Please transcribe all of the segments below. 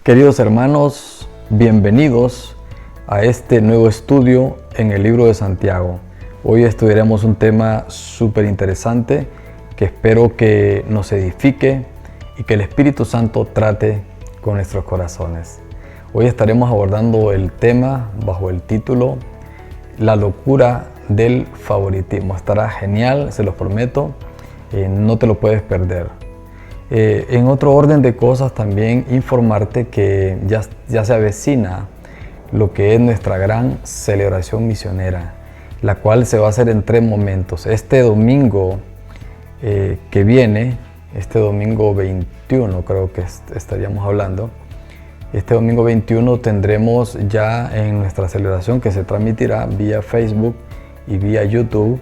Queridos hermanos, bienvenidos a este nuevo estudio en el libro de Santiago. Hoy estudiaremos un tema súper interesante que espero que nos edifique y que el Espíritu Santo trate con nuestros corazones. Hoy estaremos abordando el tema bajo el título La locura del favoritismo. Estará genial, se los prometo, no te lo puedes perder. En otro orden de cosas, también informarte que ya se avecina lo que es nuestra gran celebración misionera, la cual se va a hacer en 3 momentos. Este domingo que viene, este domingo 21 creo que estaríamos hablando, este domingo 21 tendremos ya en nuestra celebración, que se transmitirá vía Facebook y vía YouTube,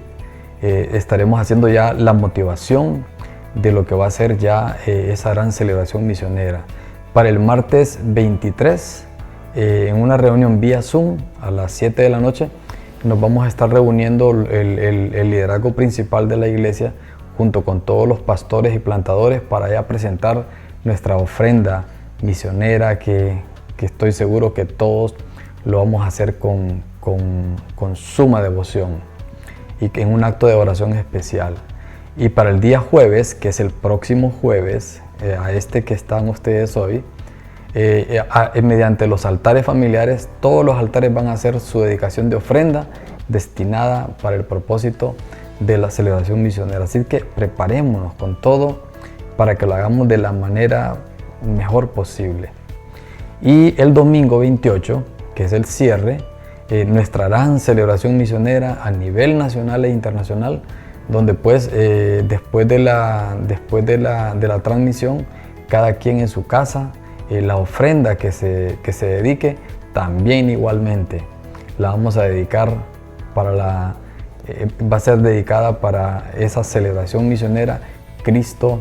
estaremos haciendo ya la motivación de lo que va a ser ya esa gran celebración misionera. Para el martes 23, en una reunión vía Zoom a las 7 de la noche, nos vamos a estar reuniendo el liderazgo principal de la iglesia junto con todos los pastores y plantadores para ya presentar nuestra ofrenda misionera que estoy seguro que todos lo vamos a hacer con suma devoción y en un acto de oración especial. Y para el día jueves, que es el próximo jueves, a este que están ustedes hoy, mediante los altares familiares, todos los altares van a hacer su dedicación de ofrenda destinada para el propósito de la celebración misionera. Así que preparémonos con todo para que lo hagamos de la manera mejor posible. Y el domingo 28, que es el cierre, nuestra gran celebración misionera a nivel nacional e internacional, donde pues después de la transmisión, cada quien en su casa, la ofrenda que se dedique también igualmente la vamos a dedicar va a ser dedicada para esa celebración misionera Cristo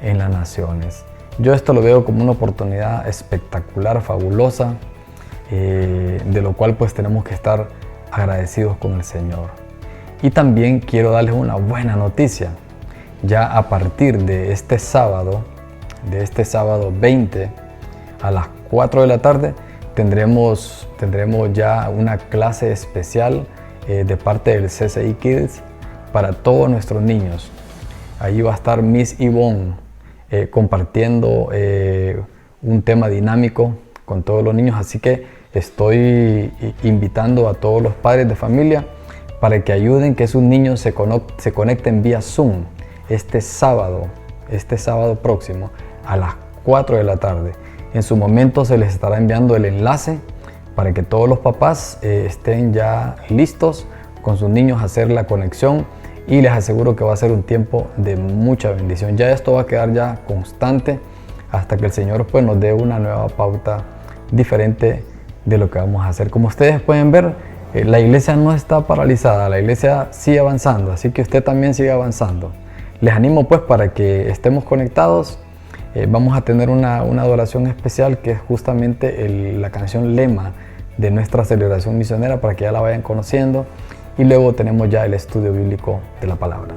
en las Naciones. Yo esto lo veo como una oportunidad espectacular, fabulosa, de lo cual pues tenemos que estar agradecidos con el Señor. Y también quiero darles una buena noticia. Ya a partir de este sábado 20 a las 4 de la tarde, tendremos ya una clase especial de parte del CCI Kids para todos nuestros niños. Allí va a estar Miss Yvonne compartiendo un tema dinámico con todos los niños. Así que estoy invitando a todos los padres de familia para que ayuden que sus niños se conecten vía Zoom este sábado próximo a las 4 de la tarde. En su momento se les estará enviando el enlace para que todos los papás estén ya listos con sus niños a hacer la conexión, y les aseguro que va a ser un tiempo de mucha bendición. Ya esto va a quedar ya constante hasta que el Señor pues nos dé una nueva pauta diferente de lo que vamos a hacer. Como ustedes pueden ver, la iglesia no está paralizada, la iglesia sigue avanzando, así que usted también sigue avanzando. Les animo pues para que estemos conectados. Vamos a tener una adoración especial que es justamente la canción lema de nuestra celebración misionera, para que ya la vayan conociendo, y luego tenemos ya el estudio bíblico de la palabra.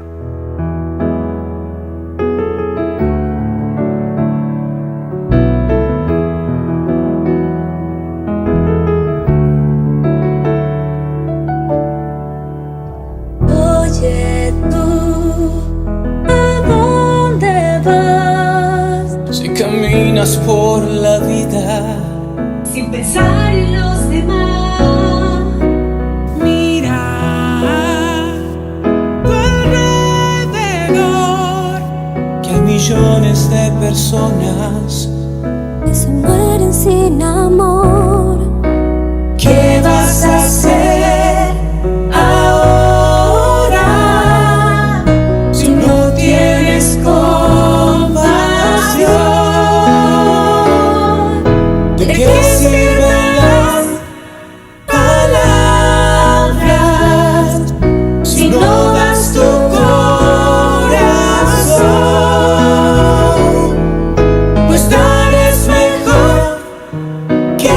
Por la vida sin pensar en los demás, mira tu alrededor, que hay millones de personas que se mueren sin amor. ¿qué vas a hacer ahora si no tienes compasión? ¿De qué sirven las palabras si no das tu corazón? Pues tal es mejor que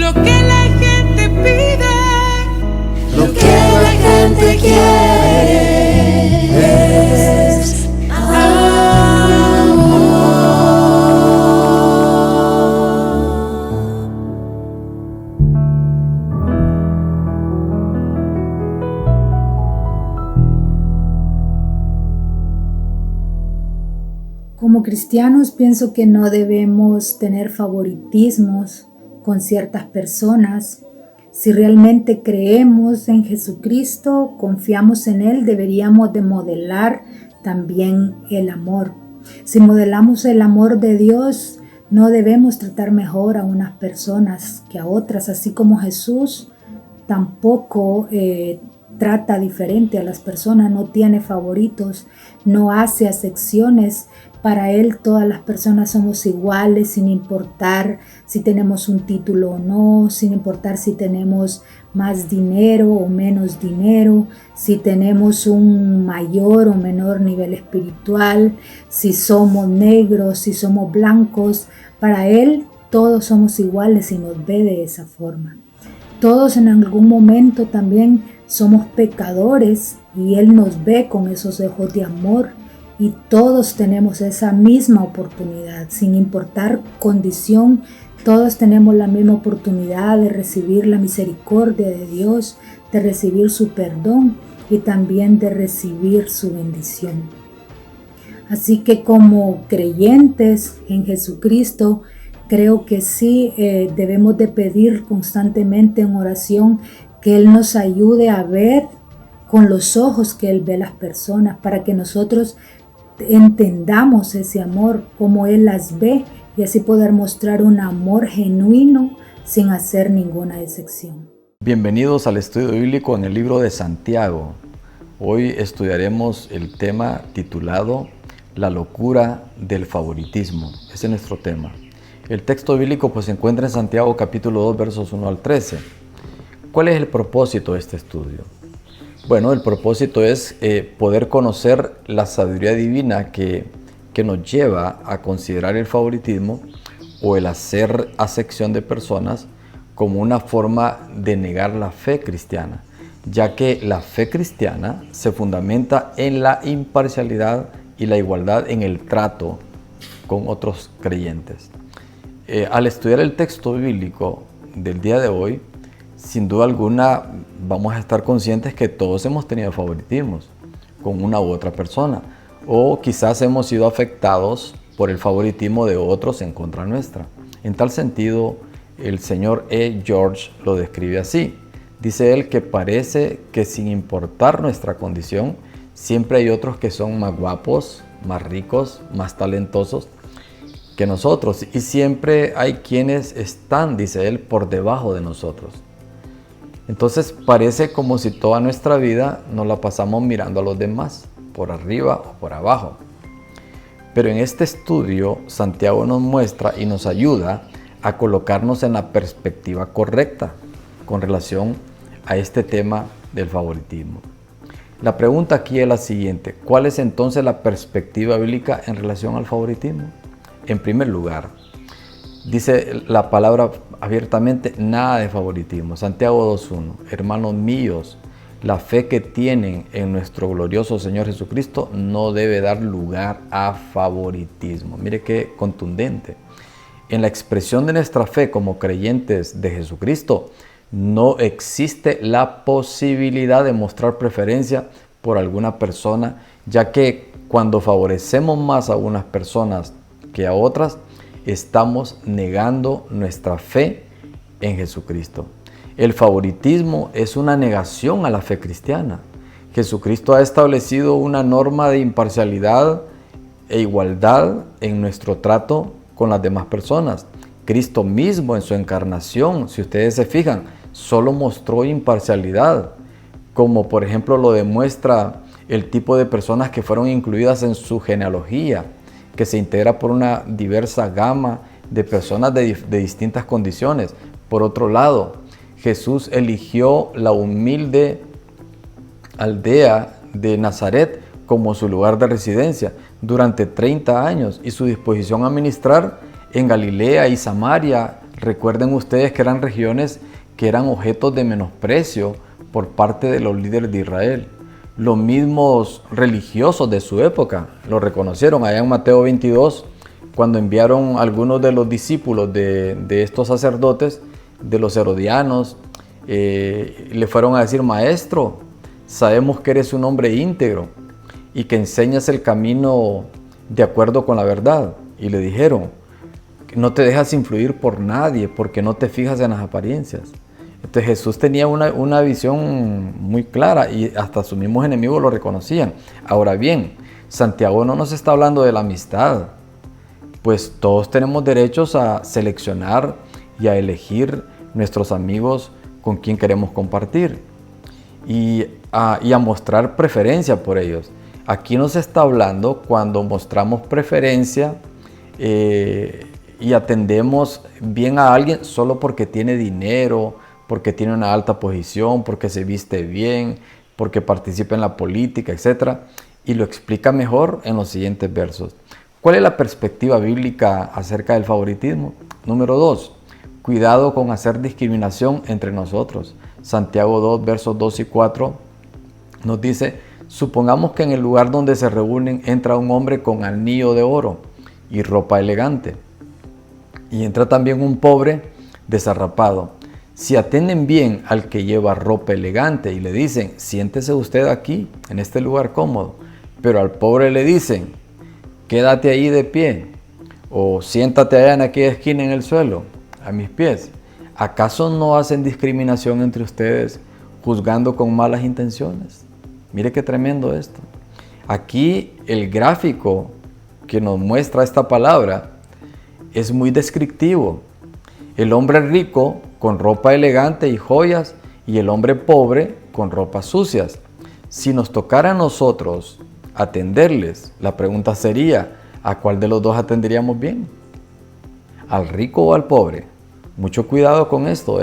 lo que la gente pide, Lo que la gente quiere es amor. Como cristianos pienso que no debemos tener favoritismos con ciertas personas. Si realmente creemos en Jesucristo, confiamos en Él, deberíamos de modelar también el amor. Si modelamos el amor de Dios, no debemos tratar mejor a unas personas que a otras, así como Jesús tampoco trata diferente a las personas, no tiene favoritos, no hace acepciones. Para Él todas las personas somos iguales, sin importar si tenemos un título o no, sin importar si tenemos más dinero o menos dinero, si tenemos un mayor o menor nivel espiritual, si somos negros, si somos blancos. Para Él todos somos iguales y nos ve de esa forma. Todos en algún momento también somos pecadores y Él nos ve con esos ojos de amor. Y todos tenemos esa misma oportunidad, sin importar condición, todos tenemos la misma oportunidad de recibir la misericordia de Dios, de recibir su perdón y también de recibir su bendición. Así que como creyentes en Jesucristo, creo que sí debemos de pedir constantemente en oración que Él nos ayude a ver con los ojos que Él ve a las personas, para que nosotros entendamos ese amor como Él las ve y así poder mostrar un amor genuino sin hacer ninguna excepción. Bienvenidos al estudio bíblico en el libro de Santiago. Hoy estudiaremos el tema titulado La locura del favoritismo. Ese es nuestro tema. El texto bíblico se encuentra en Santiago capítulo 2 versos 1 al 13. ¿Cuál es el propósito de este estudio? Bueno, el propósito es poder conocer la sabiduría divina que nos lleva a considerar el favoritismo o el hacer acepción de personas como una forma de negar la fe cristiana, ya que la fe cristiana se fundamenta en la imparcialidad y la igualdad en el trato con otros creyentes. Al estudiar el texto bíblico del día de hoy, sin duda alguna vamos a estar conscientes que todos hemos tenido favoritismos con una u otra persona, o quizás hemos sido afectados por el favoritismo de otros en contra nuestra. En tal sentido, el señor E. George lo describe así. Dice él que parece que sin importar nuestra condición, siempre hay otros que son más guapos, más ricos, más talentosos que nosotros, y siempre hay quienes están, dice él, por debajo de nosotros. Entonces parece como si toda nuestra vida nos la pasamos mirando a los demás, por arriba o por abajo. Pero en este estudio, Santiago nos muestra y nos ayuda a colocarnos en la perspectiva correcta con relación a este tema del favoritismo. La pregunta aquí es la siguiente: ¿cuál es entonces la perspectiva bíblica en relación al favoritismo? En primer lugar, dice la palabra abiertamente, nada de favoritismo. Santiago 2.1, hermanos míos, la fe que tienen en nuestro glorioso Señor Jesucristo no debe dar lugar a favoritismo. Mire qué contundente. En la expresión de nuestra fe como creyentes de Jesucristo, no existe la posibilidad de mostrar preferencia por alguna persona, ya que cuando favorecemos más a unas personas que a otras, estamos negando nuestra fe en Jesucristo. El favoritismo es una negación a la fe cristiana. Jesucristo ha establecido una norma de imparcialidad e igualdad en nuestro trato con las demás personas. Cristo mismo en su encarnación, si ustedes se fijan, solo mostró imparcialidad, como por ejemplo lo demuestra el tipo de personas que fueron incluidas en su genealogía, que se integra por una diversa gama de personas de distintas condiciones. Por otro lado, Jesús eligió la humilde aldea de Nazaret como su lugar de residencia durante 30 años y su disposición a ministrar en Galilea y Samaria Recuerden ustedes que eran regiones que eran objetos de menosprecio por parte de los líderes de Israel. Los mismos religiosos de su época lo reconocieron allá en Mateo 22, cuando enviaron a algunos de los discípulos de estos sacerdotes, de los herodianos, le fueron a decir: Maestro, sabemos que eres un hombre íntegro y que enseñas el camino de acuerdo con la verdad. Y le dijeron: no te dejas influir por nadie porque no te fijas en las apariencias. Entonces Jesús tenía una visión muy clara y hasta sus mismos enemigos lo reconocían. Ahora bien, Santiago no nos está hablando de la amistad, pues todos tenemos derechos a seleccionar y a elegir nuestros amigos con quien queremos compartir y a mostrar preferencia por ellos. Aquí nos está hablando cuando mostramos preferencia y atendemos bien a alguien solo porque tiene dinero, porque tiene una alta posición, porque se viste bien, porque participa en la política, etc. Y lo explica mejor en los siguientes versos. ¿Cuál es la perspectiva bíblica acerca del favoritismo? Número 2. Cuidado con hacer discriminación entre nosotros. Santiago 2, versos 2 y 4 nos dice: supongamos que en el lugar donde se reúnen entra un hombre con anillo de oro y ropa elegante, y entra también un pobre desarrapado. Si atienden bien al que lleva ropa elegante y le dicen: siéntese usted aquí, en este lugar cómodo, pero al pobre le dicen: quédate ahí de pie, o siéntate allá en aquella esquina en el suelo, a mis pies, ¿acaso no hacen discriminación entre ustedes, juzgando con malas intenciones? Mire qué tremendo esto. Aquí el gráfico que nos muestra esta palabra es muy descriptivo. El hombre rico con ropa elegante y joyas, y el hombre pobre con ropas sucias. Si nos tocara a nosotros atenderles, la pregunta sería: ¿a cuál de los dos atenderíamos bien? ¿Al rico o al pobre? Mucho cuidado con esto,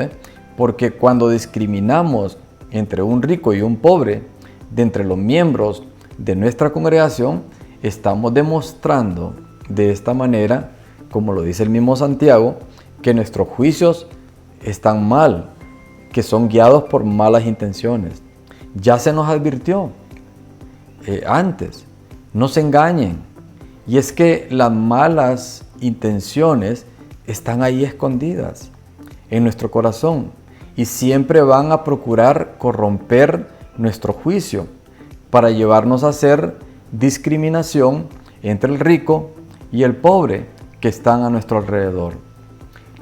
porque cuando discriminamos entre un rico y un pobre, de entre los miembros de nuestra congregación, estamos demostrando de esta manera, como lo dice el mismo Santiago, que nuestros juicios están mal, que son guiados por malas intenciones. Ya se nos advirtió antes, no se engañen. Y es que las malas intenciones están ahí escondidas en nuestro corazón y siempre van a procurar corromper nuestro juicio para llevarnos a hacer discriminación entre el rico y el pobre que están a nuestro alrededor.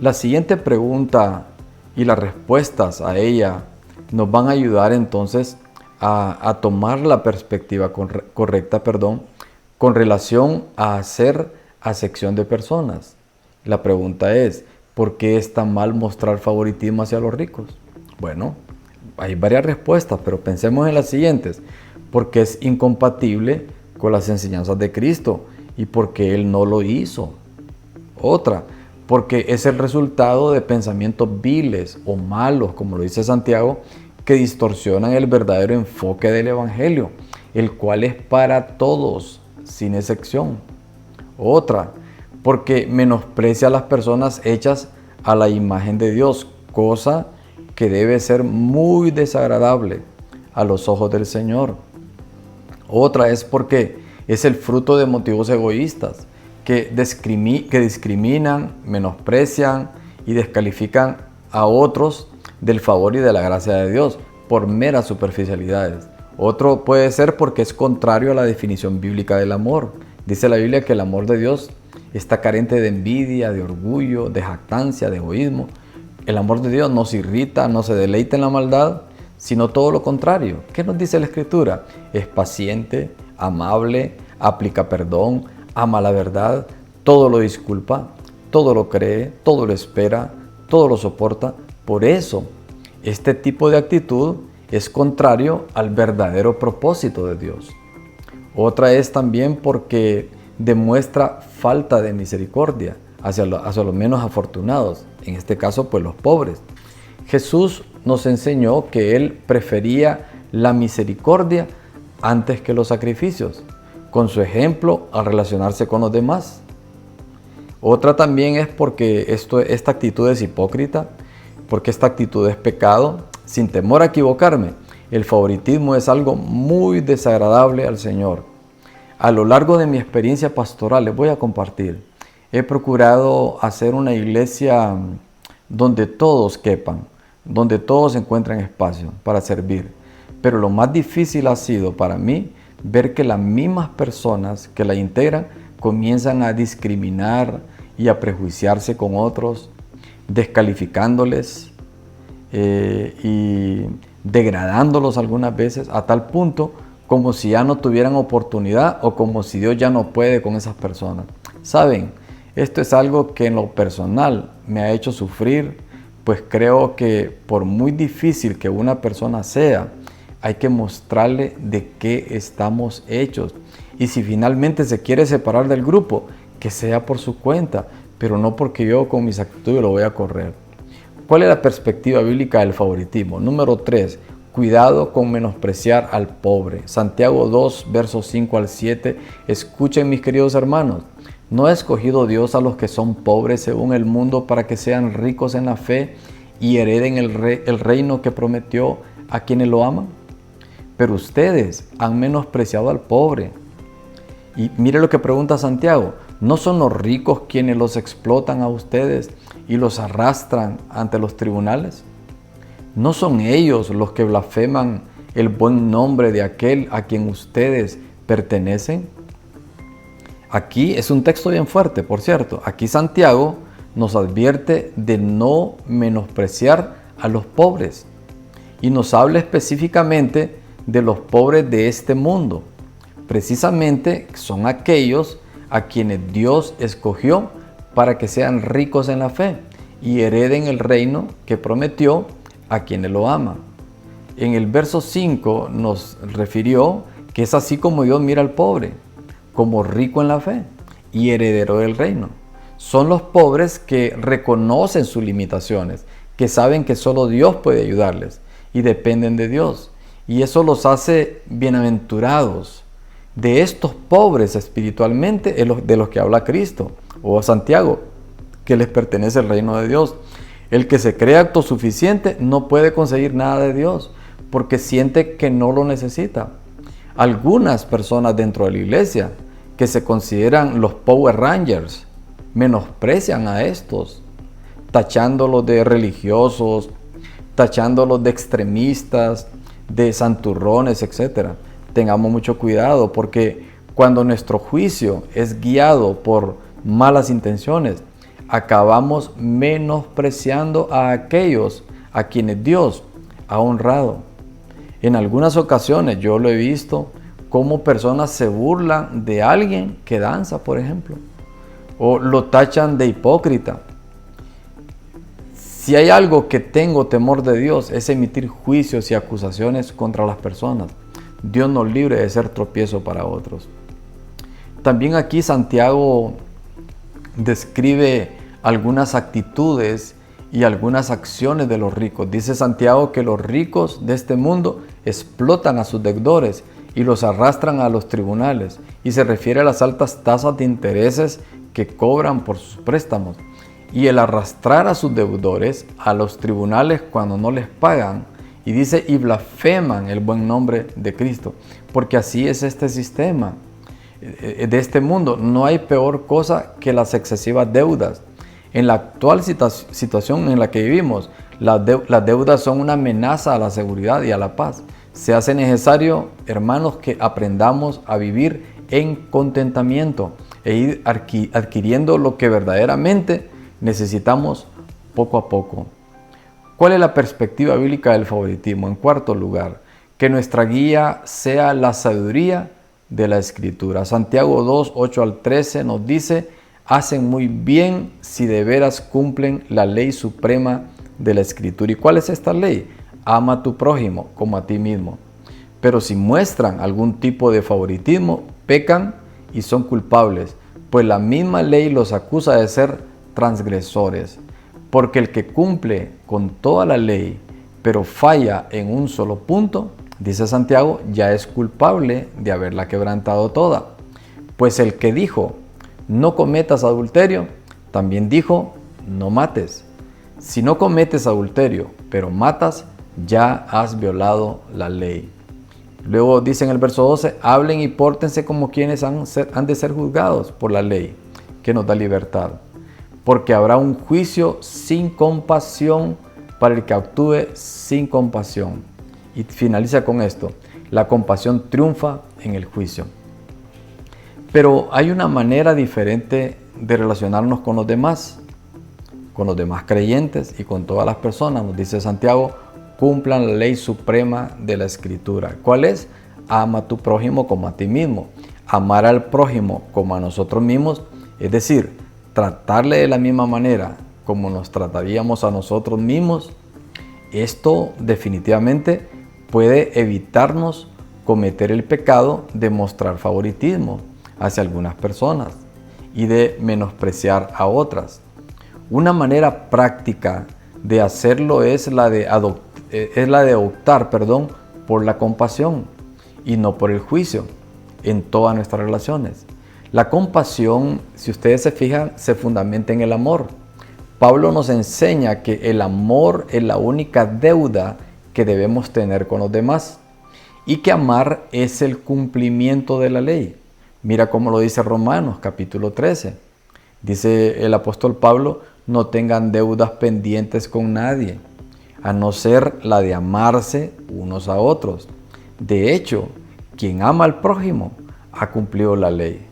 La siguiente pregunta y las respuestas a ella nos van a ayudar entonces a tomar la perspectiva correcta, con relación a hacer acepción de personas. La pregunta es: ¿por qué es tan mal mostrar favoritismo hacia los ricos? Bueno, hay varias respuestas, pero pensemos en las siguientes. Porque es incompatible con las enseñanzas de Cristo y porque Él no lo hizo. Otra, porque es el resultado de pensamientos viles o malos, como lo dice Santiago, que distorsionan el verdadero enfoque del Evangelio, el cual es para todos, sin excepción. Otra, porque menosprecia a las personas hechas a la imagen de Dios, cosa que debe ser muy desagradable a los ojos del Señor. Otra es porque es el fruto de motivos egoístas, que discriminan, menosprecian y descalifican a otros del favor y de la gracia de Dios por meras superficialidades. Otro puede ser porque es contrario a la definición bíblica del amor. Dice la Biblia que el amor de Dios está carente de envidia, de orgullo, de jactancia, de egoísmo. El amor de Dios no se irrita, no se deleita en la maldad, sino todo lo contrario. ¿Qué nos dice la Escritura? Es paciente, amable, aplica perdón, ama la verdad, todo lo disculpa, todo lo cree, todo lo espera, todo lo soporta. Por eso, este tipo de actitud es contrario al verdadero propósito de Dios. Otra es también porque demuestra falta de misericordia hacia los menos afortunados, en este caso pues los pobres. Jesús nos enseñó que Él prefería la misericordia antes que los sacrificios, con su ejemplo al relacionarse con los demás. Otra también es porque esta actitud es hipócrita, porque esta actitud es pecado. Sin temor a equivocarme, el favoritismo es algo muy desagradable al Señor. A lo largo de mi experiencia pastoral, les voy a compartir, he procurado hacer una iglesia donde todos quepan, donde todos encuentren espacio para servir. Pero lo más difícil ha sido para mí ver que las mismas personas que la integran comienzan a discriminar y a prejuiciarse con otros, descalificándoles y degradándolos algunas veces a tal punto como si ya no tuvieran oportunidad o como si Dios ya no puede con esas personas. ¿Saben? Esto es algo que en lo personal me ha hecho sufrir, pues creo que por muy difícil que una persona sea, hay que mostrarle de qué estamos hechos. Y si finalmente se quiere separar del grupo, que sea por su cuenta, pero no porque yo con mis actitudes lo voy a correr. ¿Cuál es la perspectiva bíblica del favoritismo? Número 3, cuidado con menospreciar al pobre. Santiago 2, versos 5 al 7. Escuchen, mis queridos hermanos, ¿no ha escogido Dios a los que son pobres según el mundo para que sean ricos en la fe y hereden el reino que prometió a quienes lo aman? Pero ustedes han menospreciado al pobre. Y mire lo que pregunta Santiago, ¿no son los ricos quienes los explotan a ustedes y los arrastran ante los tribunales? ¿No son ellos los que blasfeman el buen nombre de aquel a quien ustedes pertenecen? Aquí es un texto bien fuerte, por cierto. Aquí Santiago nos advierte de no menospreciar a los pobres y nos habla específicamente de los pobres de este mundo. Precisamente son aquellos a quienes Dios escogió para que sean ricos en la fe y hereden el reino que prometió a quienes lo aman. En el verso 5 nos refirió que es así como Dios mira al pobre, como rico en la fe y heredero del reino. Son los pobres que reconocen sus limitaciones, que saben que solo Dios puede ayudarles y dependen de Dios. Y eso los hace bienaventurados. De estos pobres espiritualmente es de los que habla Cristo o Santiago, que les pertenece el reino de Dios. El que se cree autosuficiente no puede conseguir nada de Dios porque siente que no lo necesita. Algunas personas dentro de la iglesia que se consideran los Power Rangers menosprecian a estos, tachándolos de religiosos, tachándolos de extremistas, de santurrones, etc. Tengamos mucho cuidado porque cuando nuestro juicio es guiado por malas intenciones, acabamos menospreciando a aquellos a quienes Dios ha honrado. En algunas ocasiones yo lo he visto cómo personas se burlan de alguien que danza, por ejemplo, o lo tachan de hipócrita. Si hay algo que tengo temor de Dios es emitir juicios y acusaciones contra las personas. Dios nos libre de ser tropiezo para otros. También aquí Santiago describe algunas actitudes y algunas acciones de los ricos. Dice Santiago que los ricos de este mundo explotan a sus deudores y los arrastran a los tribunales. Y se refiere a las altas tasas de intereses que cobran por sus préstamos. Y el arrastrar a sus deudores a los tribunales cuando no les pagan. Y dice, y blasfeman el buen nombre de Cristo. Porque así es este sistema de este mundo. No hay peor cosa que las excesivas deudas. En la actual situación en la que vivimos, las deudas son una amenaza a la seguridad y a la paz. Se hace necesario, hermanos, que aprendamos a vivir en contentamiento e ir adquiriendo lo que verdaderamente necesitamos poco a poco. ¿Cuál es la perspectiva bíblica del favoritismo? En cuarto lugar, que nuestra guía sea la sabiduría de la Escritura. Santiago 2, 8 al 13 nos dice, hacen muy bien si de veras cumplen la ley suprema de la Escritura. ¿Y cuál es esta ley? Ama a tu prójimo como a ti mismo. Pero si muestran algún tipo de favoritismo, pecan y son culpables, pues la misma ley los acusa de ser transgresores, porque el que cumple con toda la ley, pero falla en un solo punto, dice Santiago, ya es culpable de haberla quebrantado toda. Pues el que dijo, no cometas adulterio, También dijo, no mates. Si no cometes adulterio, pero matas, ya has violado la ley. Luego dice en el verso 12, hablen y pórtense como quienes han de ser juzgados por la ley, que nos da libertad. Porque habrá un juicio sin compasión para el que actúe sin compasión. Y finaliza con esto, la compasión triunfa en el juicio. Pero hay una manera diferente de relacionarnos con los demás creyentes y con todas las personas. Nos dice Santiago, cumplan la ley suprema de la Escritura. ¿Cuál es? Ama a tu prójimo como a ti mismo. Amar al prójimo como a nosotros mismos, es decir, tratarle de la misma manera como nos trataríamos a nosotros mismos. Esto definitivamente puede evitarnos cometer el pecado de mostrar favoritismo hacia algunas personas y de menospreciar a otras. Una manera práctica de hacerlo es la de optar por la compasión y no por el juicio en todas nuestras relaciones. La compasión, si ustedes se fijan, se fundamenta en el amor. Pablo nos enseña que el amor es la única deuda que debemos tener con los demás y que amar es el cumplimiento de la ley. Mira cómo lo dice Romanos capítulo 13. Dice el apóstol Pablo, no tengan deudas pendientes con nadie, a no ser la de amarse unos a otros. De hecho, quien ama al prójimo ha cumplido la ley.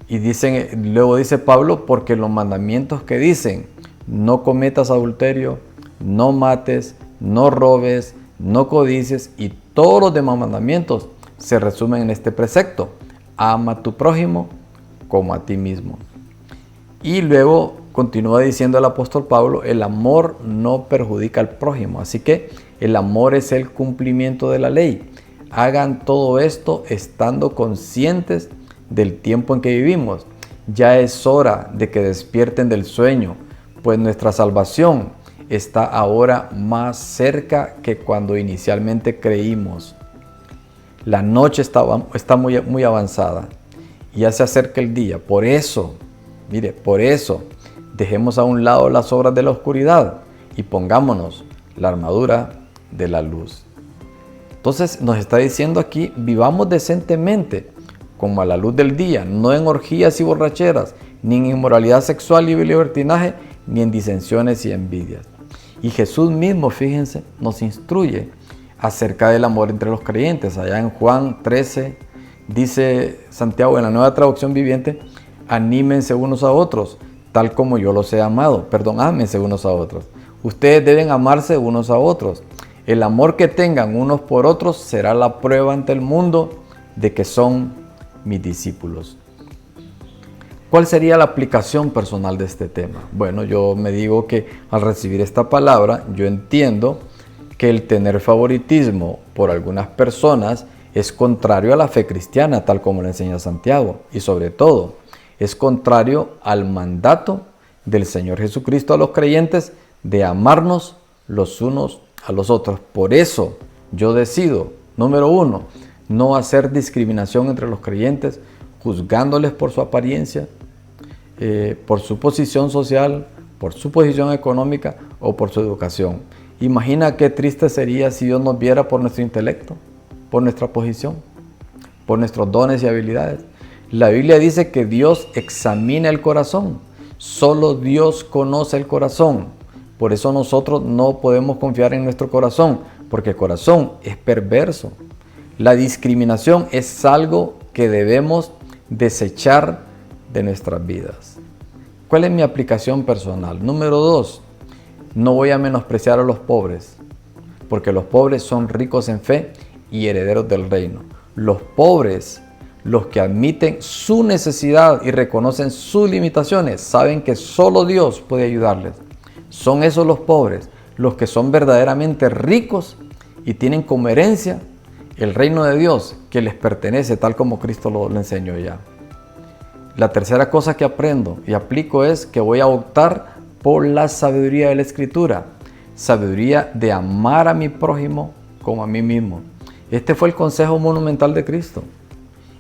Y luego dice Pablo, porque los mandamientos que dicen, no cometas adulterio, no mates, no robes, no codicies y todos los demás mandamientos se resumen en este precepto, ama a tu prójimo como a ti mismo. Y luego continúa diciendo el apóstol Pablo, el amor no perjudica al prójimo, así que el amor es el cumplimiento de la ley. Hagan todo esto estando conscientes del tiempo en que vivimos. Ya es hora de que despierten del sueño, pues nuestra salvación está ahora más cerca que cuando inicialmente creímos. La noche está muy avanzada y ya se acerca el día. Por eso, dejemos a un lado las obras de la oscuridad y pongámonos la armadura de la luz. Entonces nos está diciendo aquí, vivamos decentemente, como a la luz del día, no en orgías y borracheras, ni en inmoralidad sexual y libertinaje, ni en disensiones y envidias. Y Jesús mismo, fíjense, nos instruye acerca del amor entre los creyentes. Allá en Juan 13, dice Santiago en la Nueva Traducción Viviente, anímense unos a otros, tal como yo los he amado. Ámense unos a otros. Ustedes deben amarse unos a otros. El amor que tengan unos por otros será la prueba ante el mundo de que son mis discípulos. ¿Cuál sería la aplicación personal de este tema? Bueno, yo me digo que al recibir esta palabra, yo entiendo que el tener favoritismo por algunas personas es contrario a la fe cristiana, tal como lo enseña Santiago, y sobre todo, es contrario al mandato del Señor Jesucristo a los creyentes de amarnos los unos a los otros. Por eso yo decido, número 1, no hacer discriminación entre los creyentes, juzgándoles por su apariencia, por su posición social, por su posición económica o por su educación. Imagina qué triste sería si Dios nos viera por nuestro intelecto, por nuestra posición, por nuestros dones y habilidades. La Biblia dice que Dios examina el corazón. Solo Dios conoce el corazón. Por eso nosotros no podemos confiar en nuestro corazón, porque el corazón es perverso. La discriminación es algo que debemos desechar de nuestras vidas. ¿Cuál es mi aplicación personal? Número 2, no voy a menospreciar a los pobres, porque los pobres son ricos en fe y herederos del reino. Los pobres, los que admiten su necesidad y reconocen sus limitaciones, saben que solo Dios puede ayudarles. Son esos los pobres, los que son verdaderamente ricos y tienen como herencia el reino de Dios que les pertenece, tal como Cristo lo enseñó ya. La tercera cosa que aprendo y aplico es que voy a optar por la sabiduría de la Escritura. Sabiduría de amar a mi prójimo como a mí mismo. Este fue el consejo monumental de Cristo.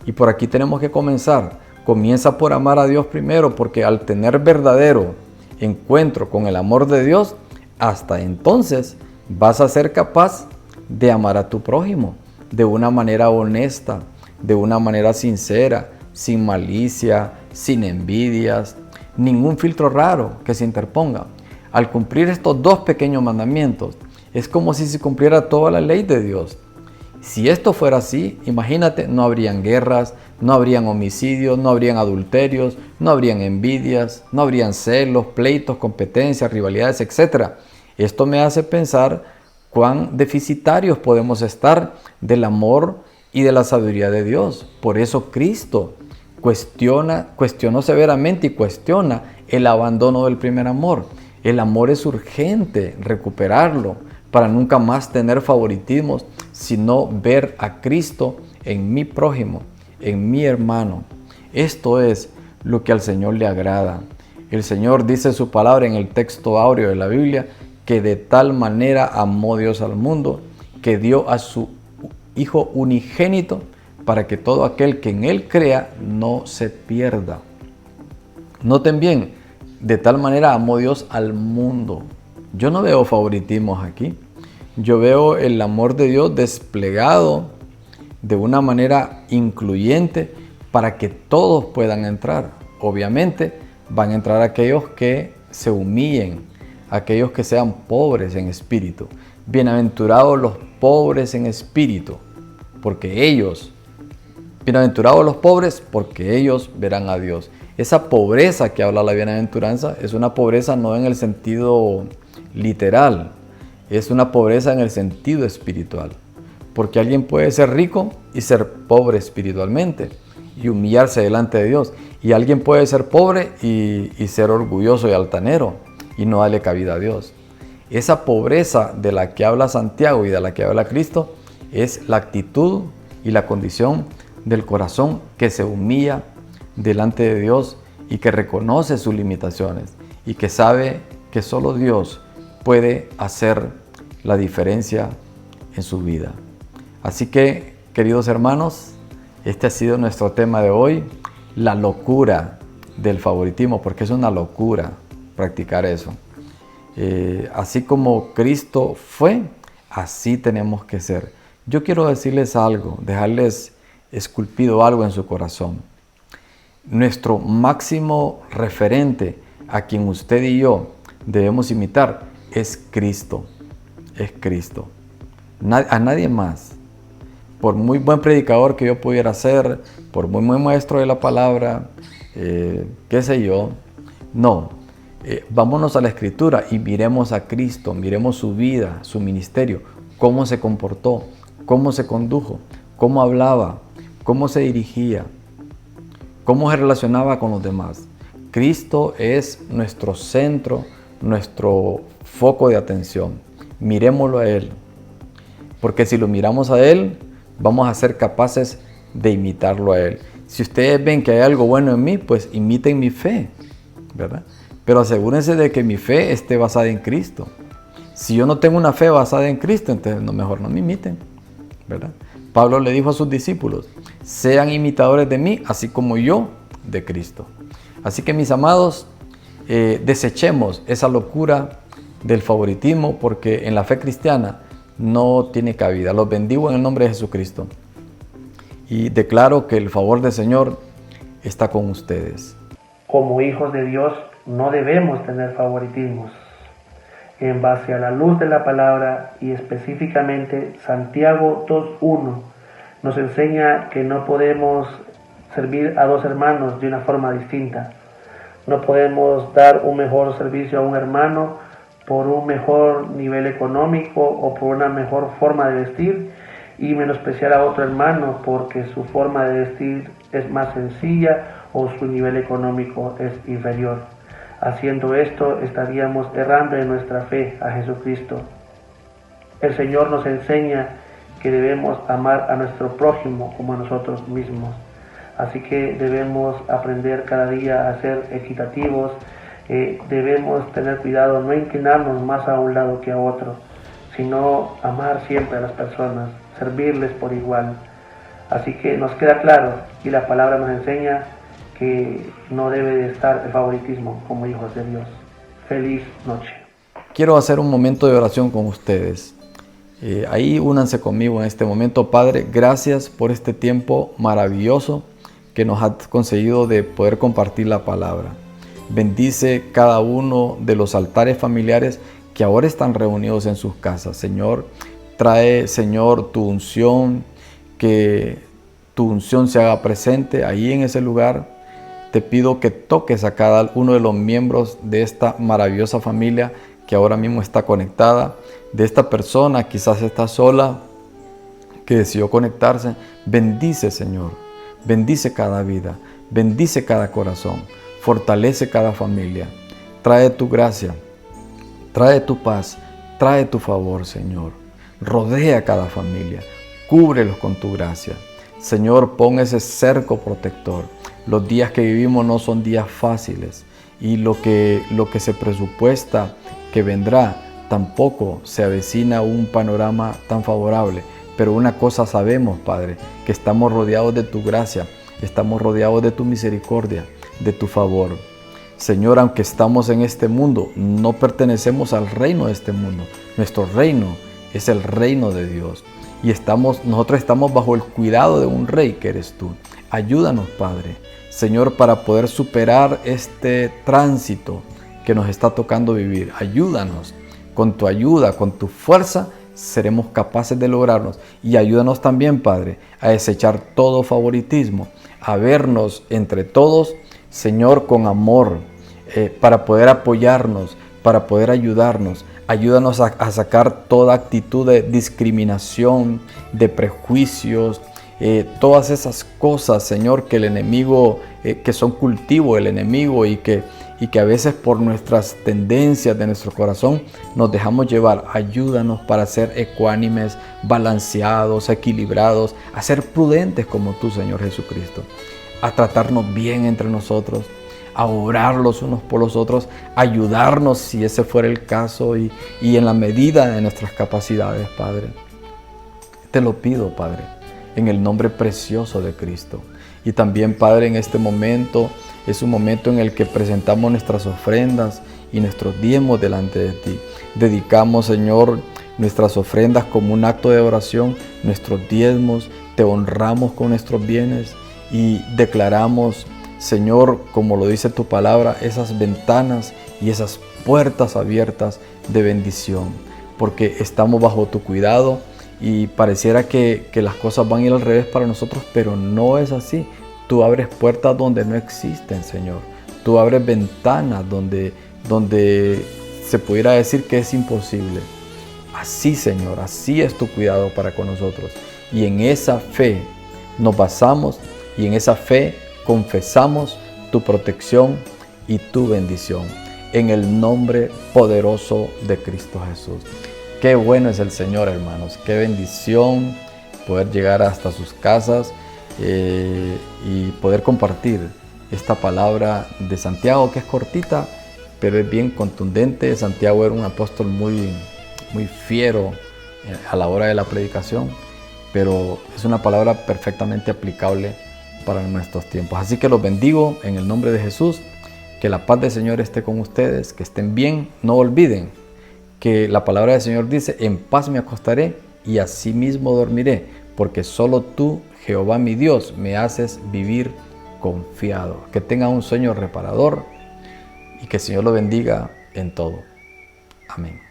Y por aquí tenemos que comenzar, Comienza por amar a Dios primero, porque al tener verdadero encuentro con el amor de Dios, hasta entonces vas a ser capaz de amar a tu prójimo de una manera honesta, de una manera sincera, sin malicia, sin envidias, ningún filtro raro que se interponga. Al cumplir estos dos pequeños mandamientos, es como si se cumpliera toda la ley de Dios. Si esto fuera así, imagínate, no habrían guerras, no habrían homicidios, no habrían adulterios, no habrían envidias, no habrían celos, pleitos, competencias, rivalidades, etc. Esto me hace pensar cuán deficitarios podemos estar del amor y de la sabiduría de Dios. Por eso Cristo cuestionó severamente y cuestiona el abandono del primer amor. El amor es urgente recuperarlo para nunca más tener favoritismos, sino ver a Cristo en mi prójimo, en mi hermano. Esto es lo que al Señor le agrada. El Señor dice su palabra en el texto áureo de la Biblia, que de tal manera amó Dios al mundo, que dio a su Hijo unigénito, para que todo aquel que en Él crea no se pierda. Noten bien, de tal manera amó Dios al mundo. Yo no veo favoritismos aquí. Yo veo el amor de Dios desplegado de una manera incluyente para que todos puedan entrar. Obviamente van a entrar aquellos que se humillen, aquellos que sean pobres en espíritu. Bienaventurados los pobres en espíritu, bienaventurados los pobres, porque ellos verán a Dios. Esa pobreza que habla la bienaventuranza es una pobreza no en el sentido literal, es una pobreza en el sentido espiritual. Porque alguien puede ser rico y ser pobre espiritualmente y humillarse delante de Dios. Y alguien puede ser pobre y ser orgulloso y altanero y no darle cabida a Dios. Esa pobreza de la que habla Santiago y de la que habla Cristo es la actitud y la condición del corazón que se humilla delante de Dios y que reconoce sus limitaciones y que sabe que solo Dios puede hacer la diferencia en su vida. Así que, queridos hermanos, este ha sido nuestro tema de hoy, la locura del favoritismo, porque es una locura practicar eso. Así como Cristo fue, así tenemos que ser. Yo quiero decirles algo, dejarles esculpido algo en su corazón. Nuestro máximo referente a quien usted y yo debemos imitar es Cristo. Es Cristo. A nadie más. Por muy buen predicador que yo pudiera ser, por muy buen maestro de la palabra, qué sé yo, no. Vámonos a la Escritura y miremos a Cristo, miremos su vida, su ministerio, cómo se comportó, cómo se condujo, cómo hablaba, cómo se dirigía, cómo se relacionaba con los demás. Cristo es nuestro centro, nuestro foco de atención. Miremoslo a Él, porque si lo miramos a Él, vamos a ser capaces de imitarlo a Él. Si ustedes ven que hay algo bueno en mí, pues imiten mi fe, ¿verdad? Pero asegúrense de que mi fe esté basada en Cristo. Si yo no tengo una fe basada en Cristo, entonces mejor no me imiten, ¿verdad? Pablo le dijo a sus discípulos, sean imitadores de mí, así como yo de Cristo. Así que, mis amados, desechemos esa locura del favoritismo, porque en la fe cristiana no tiene cabida. Los bendigo en el nombre de Jesucristo y declaro que el favor del Señor está con ustedes. Como hijos de Dios no debemos tener favoritismos. En base a la luz de la palabra y específicamente Santiago 2:1 nos enseña que no podemos servir a dos hermanos de una forma distinta. No podemos dar un mejor servicio a un hermano por un mejor nivel económico o por una mejor forma de vestir y menospreciar a otro hermano porque su forma de vestir es más sencilla o su nivel económico es inferior. Haciendo esto estaríamos errando en nuestra fe a Jesucristo. El Señor nos enseña que debemos amar a nuestro prójimo como a nosotros mismos. Así que debemos aprender cada día a ser equitativos. Debemos tener cuidado, no inclinarnos más a un lado que a otro, sino amar siempre a las personas, servirles por igual. Así que nos queda claro y la palabra nos enseña que no debe de estar el favoritismo como hijos de Dios. Feliz noche. Quiero hacer un momento de oración con ustedes. Ahí únanse conmigo en este momento. Padre, gracias por este tiempo maravilloso que nos has conseguido de poder compartir la palabra. Bendice cada uno de los altares familiares que ahora están reunidos en sus casas. Señor, trae, Señor, tu unción, que tu unción se haga presente ahí en ese lugar. Te pido que toques a cada uno de los miembros de esta maravillosa familia que ahora mismo está conectada, de esta persona, quizás está sola, que decidió conectarse. Bendice, Señor, bendice cada vida, bendice cada corazón, fortalece cada familia, trae tu gracia, trae tu paz, trae tu favor, Señor, rodea cada familia, cúbrelos con tu gracia. Señor, pon ese cerco protector. Los días que vivimos no son días fáciles y lo que se presupuesta que vendrá tampoco se avecina un panorama tan favorable. Pero una cosa sabemos, Padre, que estamos rodeados de tu gracia, estamos rodeados de tu misericordia, de tu favor. Señor, aunque estamos en este mundo, no pertenecemos al reino de este mundo. Nuestro reino es el reino de Dios. Y nosotros estamos bajo el cuidado de un rey que eres tú. Ayúdanos, Padre, Señor, para poder superar este tránsito que nos está tocando vivir. Ayúdanos, con tu ayuda, con tu fuerza, seremos capaces de lograrnos. Y ayúdanos también, Padre, a desechar todo favoritismo, a vernos entre todos, Señor, con amor, para poder apoyarnos, para poder ayudarnos. Ayúdanos a sacar toda actitud de discriminación, de prejuicios, todas esas cosas, Señor, que el enemigo, que son cultivo del enemigo y que a veces por nuestras tendencias de nuestro corazón nos dejamos llevar. Ayúdanos para ser ecuánimes, balanceados, equilibrados, a ser prudentes como tú, Señor Jesucristo, a tratarnos bien entre nosotros, a orar los unos por los otros, ayudarnos si ese fuera el caso y en la medida de nuestras capacidades, Padre. Te lo pido, Padre, en el nombre precioso de Cristo. Y también, Padre, en este momento es un momento en el que presentamos nuestras ofrendas y nuestros diezmos delante de ti. Dedicamos, Señor, nuestras ofrendas como un acto de oración, nuestros diezmos, te honramos con nuestros bienes y declaramos, Señor, como lo dice tu palabra, esas ventanas y esas puertas abiertas de bendición, porque estamos bajo tu cuidado y pareciera que las cosas van a ir al revés para nosotros, pero no es así. Tú abres puertas donde no existen, Señor. Tú abres ventanas donde se pudiera decir que es imposible. Así, Señor, así es tu cuidado para con nosotros. Y en esa fe nos basamos y en esa fe confesamos tu protección y tu bendición. En el nombre poderoso de Cristo Jesús. Qué bueno es el Señor, hermanos. Qué bendición poder llegar hasta sus casas y poder compartir esta palabra de Santiago, que es cortita, pero es bien contundente. Santiago era un apóstol muy fiero a la hora de la predicación, pero es una palabra perfectamente aplicable para nuestros tiempos. Así que los bendigo en el nombre de Jesús. Que la paz del Señor esté con ustedes, que estén bien. No olviden que la palabra del Señor dice: en paz me acostaré y asimismo dormiré, porque solo tú, Jehová mi Dios, me haces vivir confiado. Que tengan un sueño reparador y que el Señor lo bendiga en todo. Amén.